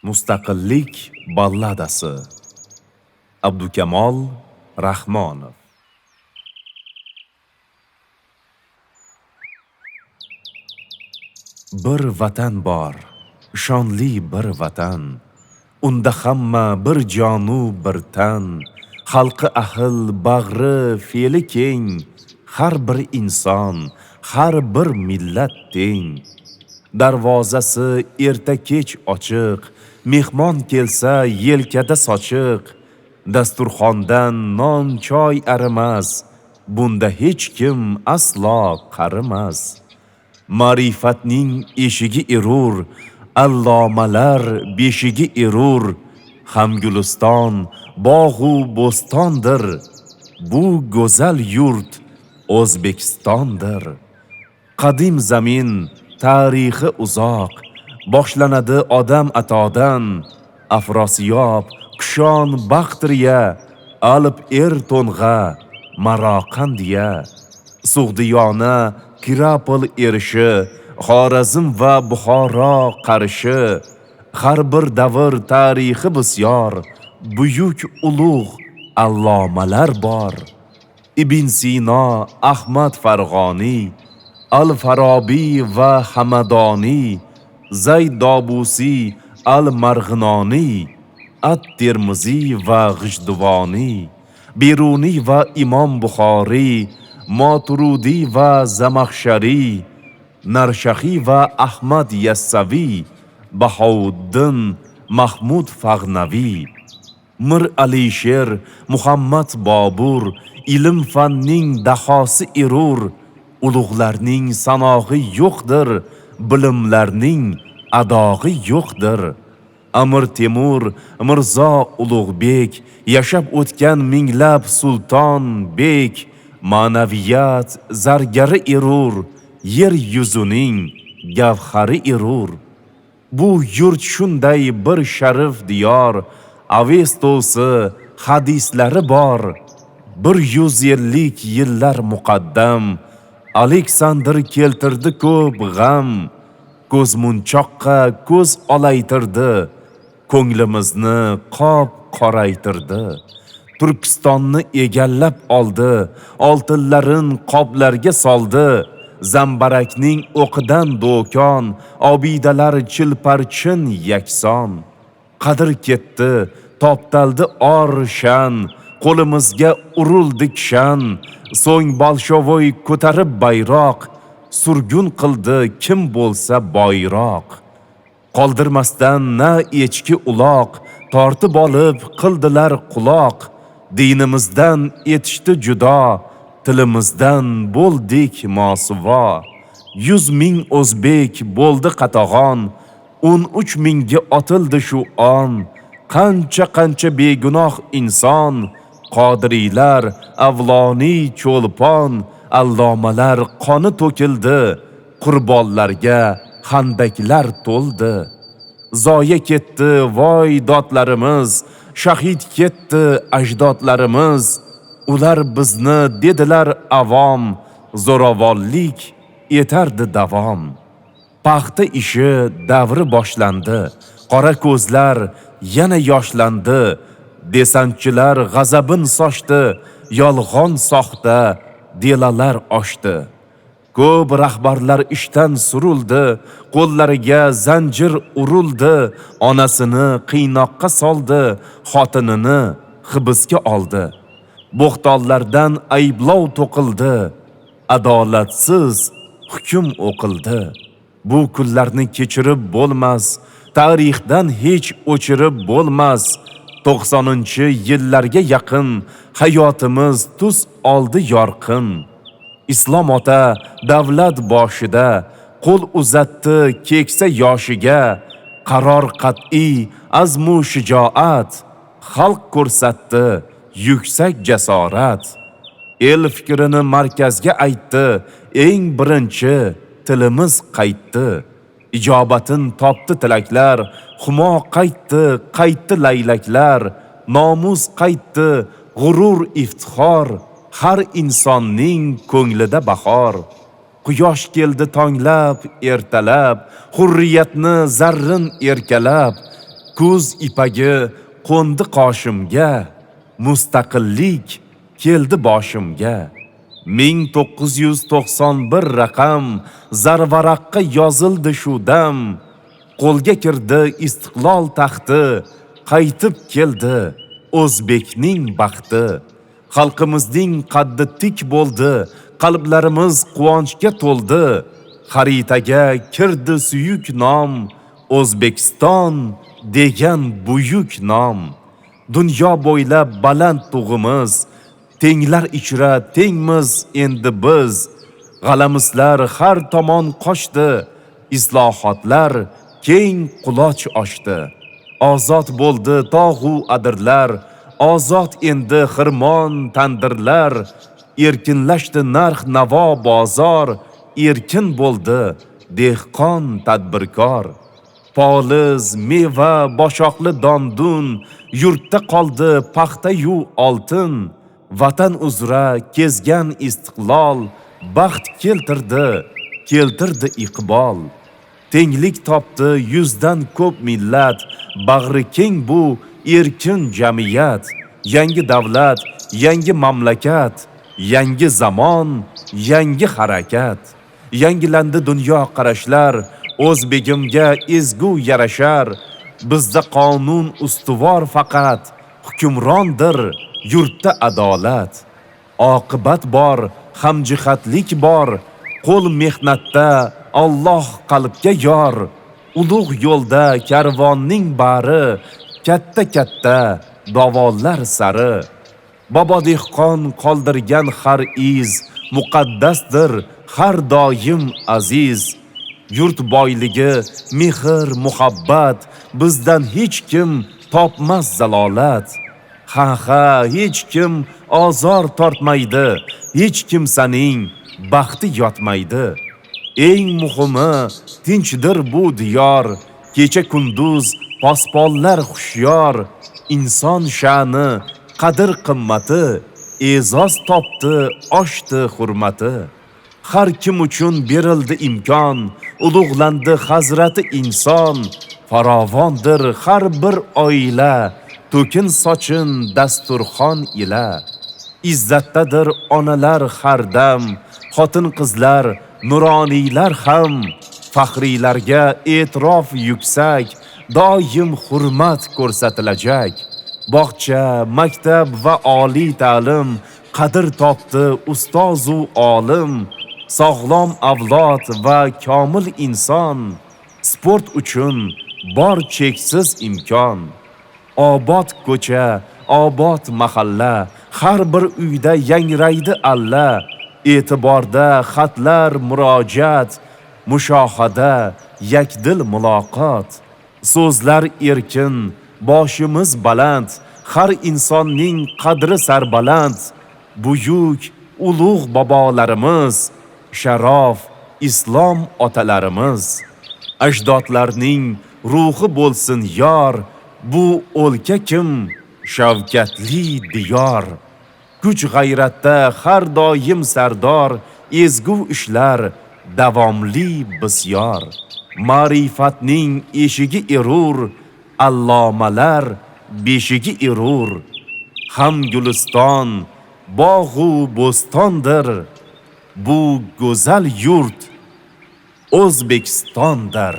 Mustaqillik balladasi. Abdukamol Rahmonov. Bir vatan bor, shonli bir vatan. Unda hamma bir jonu bir tan. Xalqi ahil, bag'ri, fe'li keng. Har bir inson, har bir millat teng. Darvozasi erta kech ochiq, mehmon kelsa yelkada sochiq. Dasturxondan non choy arimas, bunda hech kim aslo qarimas. Ma'rifatning eshigi erur, allomalar beshigi erur. Hamguliston bog'u bo'stondir, bu go'zal yurt O'zbekistondir. Qadim zamin tarixi uzoq, boshlanadi odam atodan. Afrosiyob, Kushon, Baxtriya, Alp to'ng'a, Maroqandiya, Sug'diyona, Kirapol erishi, Xorazm va Buxoro qarishi. Har bir davr tarixi bisyor, buyuk ulug' allomalar bor. Ibn Sino, Ahmad Farg'oniy, Al-Farobiy va Hamadoniy, Zayd Dobusiy, Al-Marg'inoniy, At-Termiziy va G'ijduvoniy, Beruniy va Imom Buxoriy, Moturudiy va Zamaxshariy, Narshaxiy va Ahmad Yassaviy, Bahouddin, Mahmud Fag'naviy, Mir Alisher, Muhammad Bobur, ilm fanning dahosi erur. Ulug'larning sanog'i yo'qdir, bilimlarning adog'i yo'qdir. Amir Temur, Mirzo Ulug'bek, yashab o'tgan minglab sulton bek. Ma'naviyat zargari erur, yer yuzining gavhari erur. Bu yurt shunday bir sharif diyor, Avestosi, hadislari bor. 150 yillar muqaddam Aleksandr keltirdi ko'p g'am. Ko'zmunchoqqa ko'z olaytirdi, ko'nglimizni qop qoraytirdi. Turkistonni egallab oldi, oltinlarin qoplarga soldi. Zambarakning o'qidan do'kon, obidalar chilparchin yakson. Qadr ketdi, toptaldi or shan, qo'limizga urildi kishan. So'ng Bolshovoy ko'tarib bayroq, surgun qildi kim bo'lsa boyroq. Qoldirmasdan na echki uloq, tortib olib qildilar quloq. Dinimizdan etishdi judo, tilimizdan bo'ldik mosuvo. 100 ming o'zbek bo'ldi qatag'on, 13 mingga otildi shu on. Qancha begunoh inson, Qodiriylar, Avloniy, Cho'lpon, allomalar qoni to'kildi. Qurbonlarga handaklar to'ldi. Zoya ketdi voy dodlarimiz, shahid ketdi ajdodlarimiz. Ular bizni dedilar avom, zo'ravonlik etardi davom. Paxta ishi davri boshlandi, qora ko'zlar yana yoshlandi. Desantchilar g'azabin sochdi, yolg'on soxta delalar ochdi. Ko'p rahbarlar ishdan surildi, qo'llariga zanjir urildi. Onasini qiynoqqa soldi, xotinini hibsga oldi. Bo'xtonlardan ayblov to'qildi, adolatsiz hukm o'qildi. Bu kunlarni kechirib bo'lmas, tarixdan hech o'chirib bo'lmas. 90-yillarga yaqin hayotimiz tus oldi yorqin. Islom ota davlat boshida qo'l uzatdi keksa yoshiga. Qaror qat'iy, azmu shijoat, xalq ko'rsatdi yuksak jasorat. El fikrini markazga aytdi, eng birinchi tilimiz qaytdi. Ijobatin topdi tilaklar, humo qaytdi laylaklar. Nomus qaytdi, g'urur iftixor, har insonning ko'nglida bahor. Quyosh keldi tonglab, ertalab, hurriyatni zarrin erkalab. Kuz ipagi qo'ndi qoshimga, mustaqillik keldi boshimga. 1991 raqam zarvaraqqa yozildi shu dam. Qo'lga kirdi istiqlol taxti, qaytib keldi O'zbekning baxti. Xalqimizning qaddi tik bo'ldi, qalblarimiz quvonchga to'ldi. Xaritaga kirdi suyuk nom, O'zbekiston degan buyuk nom. Dunyo bo'ylab baland tug'imiz, tenglar ichra tengmiz endi biz. G'alamislar har tomon qochdi, islohotlar keng quloch ochdi. Ozod bo'ldi tog'u adirlar, ozod endi xirmon tandirlar. Erkinlashdi narx navo bozor, erkin bo'ldi dehqon tadbirkor. Poliz, meva, boshoqli dondun, yurtda qoldi paxta-yu oltin. Vatan uzra kezgan istiqlol, baxt keltirdi iqbol. Tenglik topdi yuzdan ko'p millat, bag'ri keng bu erkin jamiyat. Yangi davlat, yangi mamlakat, yangi zamon, yangi harakat. Yangilandi dunyo qarashlar, O'zbegimga ezgu yarashar. Bizda qonun ustuvor faqat, hukmrondir yurtda adolat. Oqibat bor, hamjihatlik bor, qo'l mehnatda Alloh qalbga yor. Ulug' yo'lda karvonning bari, katta da'volar sari. Bobo dehqon qoldirgan har iz, muqaddasdir har doim aziz. Yurt boyligi, mehr, muhabbat, bizdan hech kim topmas zalolat. Ha, hech kim ozor tortmaydi, hech kimsaning baxti yotmaydi. Eng muhimi tinchdir bu diyor, kecha kunduz posponlar xushyor. Inson sha'ni, qadr qimmati, e'zoz topdi, oshdi hurmati. Har kim uchun berildi imkon, ulug'landi hazrati inson. Farovondir har bir oila, to'kin sochin dasturxon ila. Izzatdadir onalar har dam, xotin qizlar, nuroniylar ham. Faxriylarga e'tirof yuksak, doim hurmat ko'rsatilajak. Bog'cha, maktab va oliy ta'lim qadr topdi ustozu olim. Sog'lom avlod va komil inson, sport uchun bor cheksiz imkon. Obod ko'cha, obod mahalla, har bir uyda yangraydi alla. E'tiborda xatlar murojaat, mushohada yakdil muloqot. So'zlar erkin, boshimiz baland, har insonning qadri sarbaland. Buyuk ulug' bobolarimiz, sharof islom otalarimiz. Ajdodlarning ruhi bo'lsin yor, bu o'lka kim? Shavkatli diyor. Kuch g'ayratda har doim sardor, ezgu ishlar davomli bisyor. Ma'rifatning eshigi erur, allomalar beshigi erur. Ham guliston, bog'u bo'stondir, bu go'zal yurt O'zbekistondir.